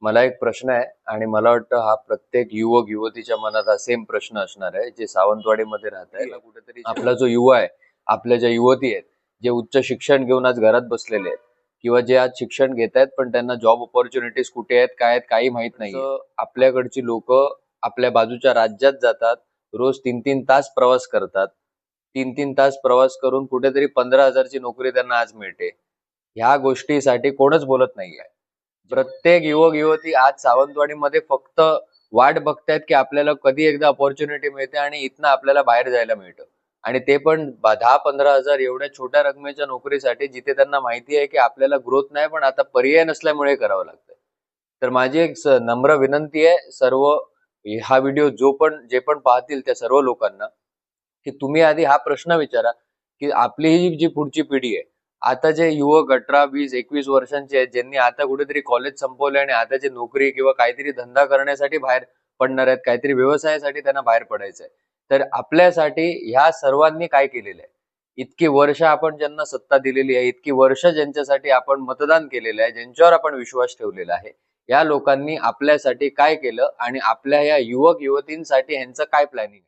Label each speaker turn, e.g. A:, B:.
A: मला एक प्रश्न आहे आणि मला वाटतं हा प्रत्येक युवक युवतीच्या मनात हा सेम प्रश्न असणार आहे जे सावंतवाडीमध्ये राहत आहे. कुठेतरी आपला जो युवा आहे, आपल्या ज्या युवती आहेत, जे उच्च शिक्षण घेऊन आज घरात बसलेले आहेत किंवा जे आज शिक्षण घेत आहेत पण त्यांना जॉब ऑपॉर्च्युनिटीज कुठे आहेत, काय आहेत, काही माहित नाही. आपल्याकडची लोक आपल्या बाजूच्या राज्यात जातात, रोज 3-3 तास प्रवास करतात. 3-3 तास प्रवास करून कुठेतरी 15,000ची नोकरी त्यांना आज मिळते. ह्या गोष्टीसाठी कोणच बोलत नाहीये. प्रत्येक युवक युवती आज सावंतवाडीमध्ये फक्त वाट बघतायत की आपल्याला कधी एकदा अपॉर्च्युनिटी मिळते आणि इथनं आपल्याला बाहेर जायला मिळतं. आणि ते पण 10-15 हजार एवढ्या छोट्या रकमेच्या नोकरीसाठी, जिथे त्यांना माहिती आहे की आपल्याला ग्रोथ नाही, पण आता पर्याय नसल्यामुळे करावं लागतंय. तर माझी एक नम्र विनंती आहे सर्व हा व्हिडिओ जे पण पाहतील त्या सर्व लोकांना, की तुम्ही आधी हा प्रश्न विचारा की आपली ही जी पुढची पिढी आहे, आता जे युवक 18, 20, 21 वर्षांचे आहेत, ज्यांनी आता कुठेतरी कॉलेज संपवले आणि आता जे नोकरी किंवा काहीतरी धंदा करण्यासाठी बाहेर पडणार आहेत, काहीतरी व्यवसायासाठी त्यांना बाहेर पडायचंय. तर आपल्यासाठी ह्या सर्वांनी काय केलेलं आहे? इतकी वर्ष आपण ज्यांना सत्ता दिलेली आहे, इतकी वर्ष ज्यांच्यासाठी आपण मतदान केलेलं आहे, ज्यांच्यावर आपण विश्वास ठेवलेला आहे, या लोकांनी आपल्यासाठी काय केलं आणि आपल्या या युवक युवतींसाठी ह्यांचं काय प्लॅनिंग आहे?